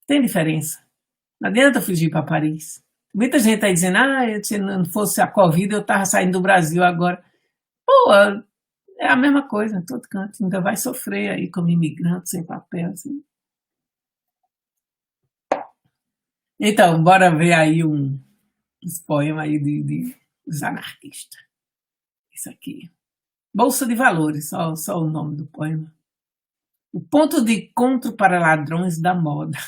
Tem diferença. Não adianta fugir para Paris. Muita gente está dizendo, se não fosse a Covid, eu estava saindo do Brasil agora. Pô, é a mesma coisa, em todo canto. Ainda vai sofrer aí como imigrante, sem papel. Assim. Então, bora ver aí uns poemas aí dos anarquistas. Isso aqui. Bolsa de Valores, só o nome do poema. O ponto de encontro para ladrões da moda,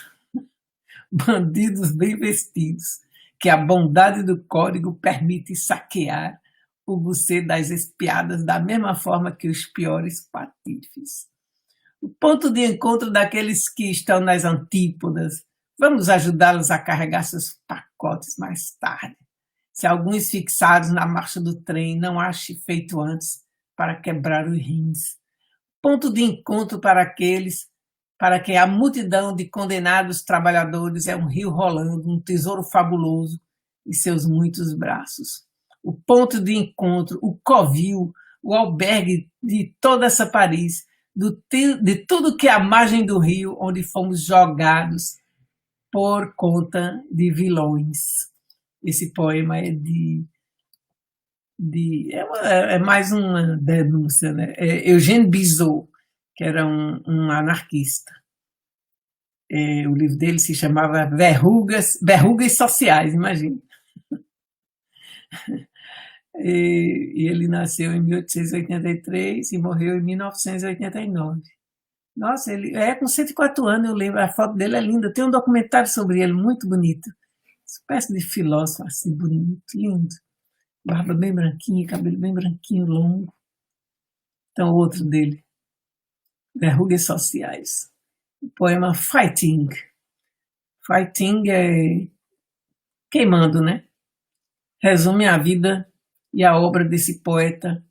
bandidos bem vestidos, que a bondade do código permite saquear o bucê das espiadas da mesma forma que os piores patifes. O ponto de encontro daqueles que estão nas antípodas. Vamos ajudá-los a carregar seus pacotes mais tarde. Se alguns fixados na marcha do trem não achem feito antes para quebrar os rins. Ponto de encontro para aqueles para quem a multidão de condenados trabalhadores é um rio rolando, um tesouro fabuloso em seus muitos braços. O ponto de encontro, o covil, o albergue de toda essa Paris, de tudo que é a margem do rio onde fomos jogados por conta de vilões. Esse poema é é mais uma denúncia, né? É Eugène Bizot, que era um anarquista. O livro dele se chamava Verrugas Sociais, imagina. E ele nasceu em 1883 e morreu em 1989. Nossa, ele é com 104 anos, eu lembro, a foto dele é linda. Tem um documentário sobre ele muito bonito. Espécie de filósofo assim, bonito, lindo. Barba bem branquinha, cabelo bem branquinho, longo. Então, outro dele, Verrugas Sociais. O poema Fighting. Fighting é queimando, né? Resume a vida e a obra desse poeta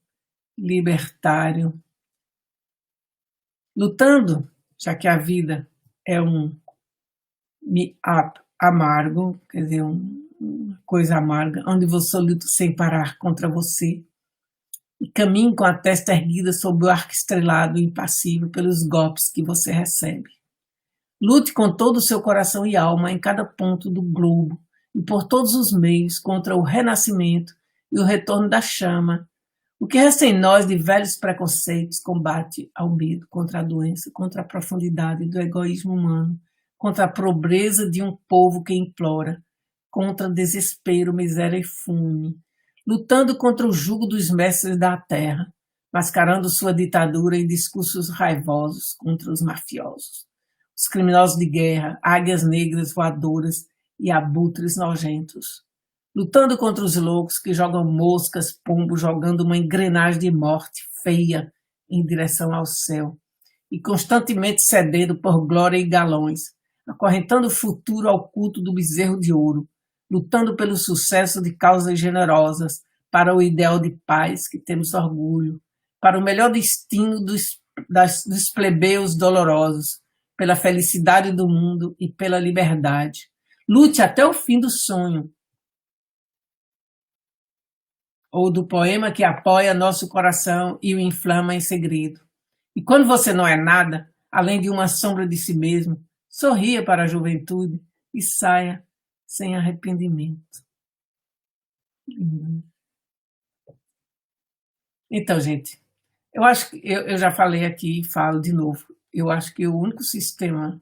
libertário, lutando, já que a vida é um me-up amargo, quer dizer, uma coisa amarga, onde você luta sem parar contra você, e caminhe com a testa erguida sob o arco estrelado e impassível pelos golpes que você recebe. Lute com todo o seu coração e alma em cada ponto do globo e por todos os meios contra o renascimento e o retorno da chama. O que resta em nós de velhos preconceitos combate ao medo, contra a doença, contra a profundidade do egoísmo humano, contra a pobreza de um povo que implora, contra desespero, miséria e fome, lutando contra o jugo dos mestres da terra, mascarando sua ditadura em discursos raivosos contra os mafiosos, os criminosos de guerra, águias negras voadoras e abutres nojentos, lutando contra os loucos que jogam moscas, pombos, jogando uma engrenagem de morte feia em direção ao céu, e constantemente cedendo por glória e galões, acorrentando o futuro ao culto do bezerro de ouro, lutando pelo sucesso de causas generosas, para o ideal de paz que temos orgulho, para o melhor destino dos plebeus dolorosos, pela felicidade do mundo e pela liberdade. Lute até o fim do sonho, ou do poema que apoia nosso coração e o inflama em segredo. E quando você não é nada, além de uma sombra de si mesmo, sorria para a juventude e saia sem arrependimento. Então, gente, eu acho que eu já falei aqui e falo de novo. Eu acho que o único sistema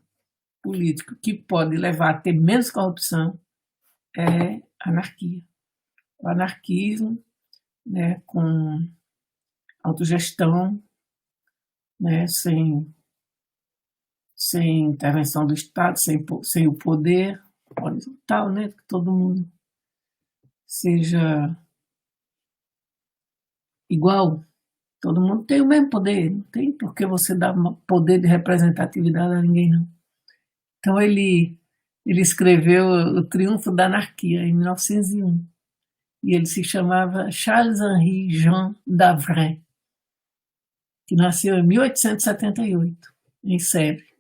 político que pode levar a ter menos corrupção é a anarquia. O anarquismo, né, com autogestão, né, sem intervenção do Estado, sem o poder horizontal, né, que todo mundo seja igual, todo mundo tem o mesmo poder, não tem por que você dar poder de representatividade a ninguém, não. Então ele escreveu O Triunfo da Anarquia, em 1901, e ele se chamava Charles-Henri Jean Davray, que nasceu em 1878, em Sèvres.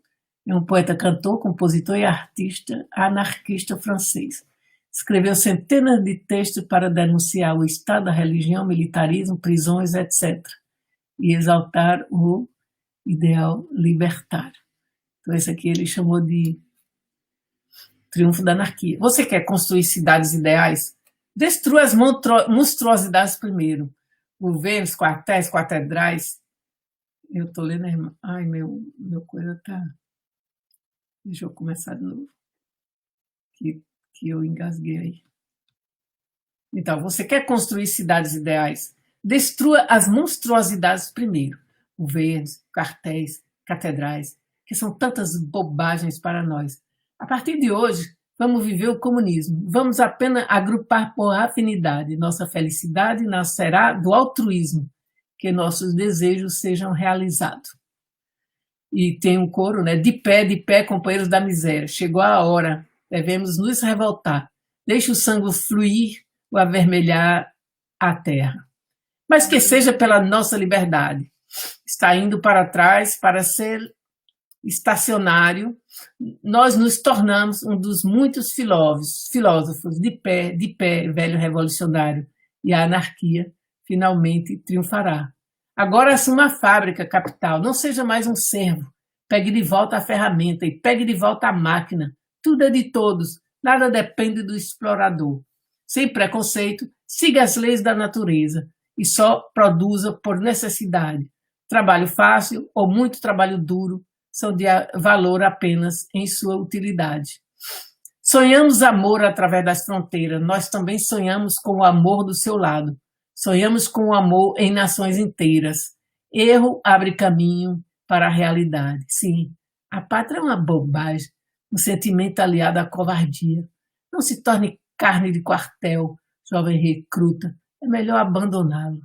É um poeta, cantor, compositor e artista anarquista francês. Escreveu centenas de textos para denunciar o estado da religião, militarismo, prisões, etc. e exaltar o ideal libertário. Então, esse aqui ele chamou de Triunfo da Anarquia. Você quer construir cidades ideais? Destrua as monstruosidades primeiro. Governos, quartéis, catedrais. Eu estou lendo, irmã. Ai, meu coisa tá. Deixa eu começar de novo. que eu engasguei aí. Então, você quer construir cidades ideais? Destrua as monstruosidades primeiro. Governos, quartéis, catedrais, que são tantas bobagens para nós. A partir de hoje, vamos viver o comunismo. Vamos apenas agrupar por afinidade. Nossa felicidade nascerá do altruísmo, que nossos desejos sejam realizados. E tem um coro, né? De pé, companheiros da miséria. Chegou a hora, devemos nos revoltar. Deixe o sangue fluir, o avermelhar a terra. Mas que seja pela nossa liberdade. Está indo para trás para ser estacionário. Nós nos tornamos um dos muitos filósofos de pé, velho revolucionário. E a anarquia finalmente triunfará. Agora assuma a fábrica, capital. Não seja mais um servo. Pegue de volta a ferramenta e pegue de volta a máquina. Tudo é de todos. Nada depende do explorador. Sem preconceito, siga as leis da natureza e só produza por necessidade. Trabalho fácil ou muito trabalho duro são de valor apenas em sua utilidade. Sonhamos amor através das fronteiras. Nós também sonhamos com o amor do seu lado. Sonhamos com o amor em nações inteiras. Erro abre caminho para a realidade. Sim, a pátria é uma bobagem, um sentimento aliado à covardia. Não se torne carne de quartel, jovem recruta. É melhor abandoná-lo.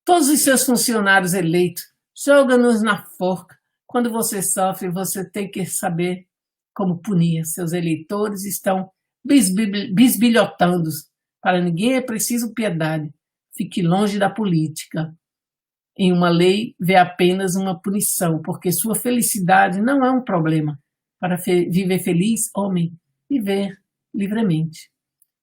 Todos os seus funcionários eleitos jogam-nos na forca. Quando você sofre, você tem que saber como punir. Seus eleitores estão bisbilhotando. Para ninguém é preciso piedade. Fique longe da política. Em uma lei, vê apenas uma punição, porque sua felicidade não é um problema. Para viver feliz, homem, viver livremente.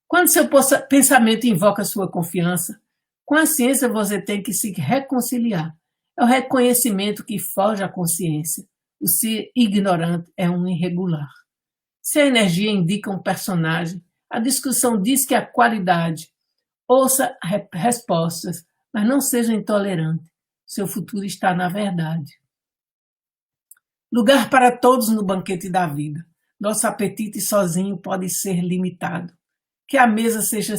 Quando seu pensamento invoca sua confiança, com a ciência você tem que se reconciliar. É o reconhecimento que foge à consciência. O ser ignorante é um irregular. Se a energia indica um personagem, a discussão diz que a qualidade. Ouça respostas, mas não seja intolerante. Seu futuro está na verdade. Lugar para todos no banquete da vida. Nosso apetite sozinho pode ser limitado. Que a mesa seja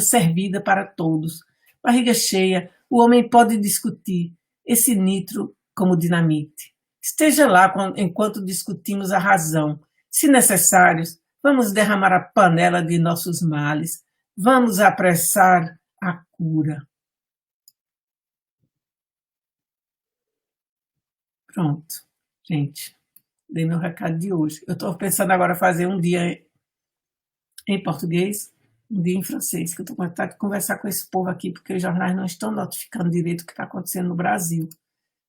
servida para todos. Barriga cheia, o homem pode discutir esse nitro como dinamite. Esteja lá enquanto discutimos a razão. Se necessários, vamos derramar a panela de nossos males. Vamos apressar a cura. Pronto, gente. Dei meu recado de hoje. Eu estou pensando agora fazer um dia em português, um dia em francês, que eu estou com vontade de conversar com esse povo aqui, porque os jornais não estão notificando direito o que está acontecendo no Brasil.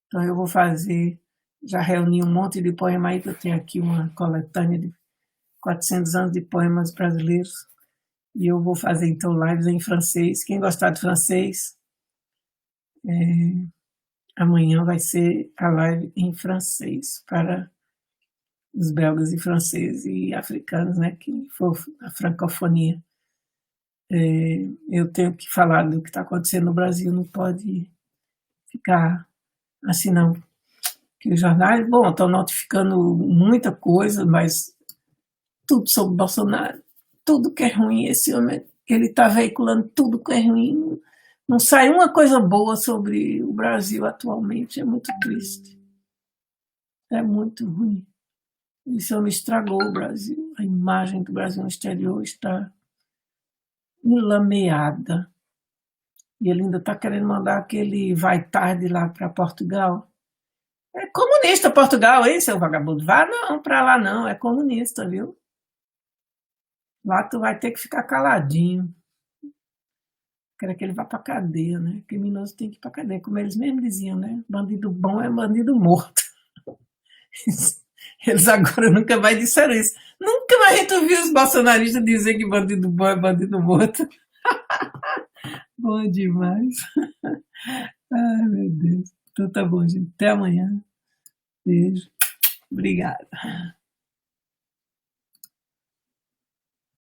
Então eu vou fazer, já reuni um monte de poema aí, que eu tenho aqui uma coletânea de 400 anos de poemas brasileiros, e eu vou fazer então lives em francês. Quem gostar de francês, amanhã vai ser a live em francês, para os belgas e franceses e africanos, né, que for a francofonia. Eu tenho que falar do que está acontecendo no Brasil, não pode ficar assim não. Que os jornais, bom, estão notificando muita coisa, mas tudo sobre Bolsonaro, tudo que é ruim, esse homem, ele está veiculando tudo que é ruim, não sai uma coisa boa sobre o Brasil atualmente, é muito triste, é muito ruim. Esse homem estragou o Brasil, a imagem do Brasil no exterior está enlameada, e ele ainda está querendo mandar aquele vai tarde lá para Portugal. É comunista Portugal, hein, seu vagabundo? Vá não, para lá não, é comunista, viu? Lá tu vai ter que ficar caladinho. Quero que ele vá para cadeia, né? Criminoso tem que ir para cadeia, como eles mesmos diziam, né? Bandido bom é bandido morto. Eles agora nunca mais disseram isso. Nunca mais a gente viu os bolsonaristas dizer que bandido bom é bandido morto. Bom demais. Ai, meu Deus. Então tá bom, gente. Até amanhã. Beijo. Obrigada.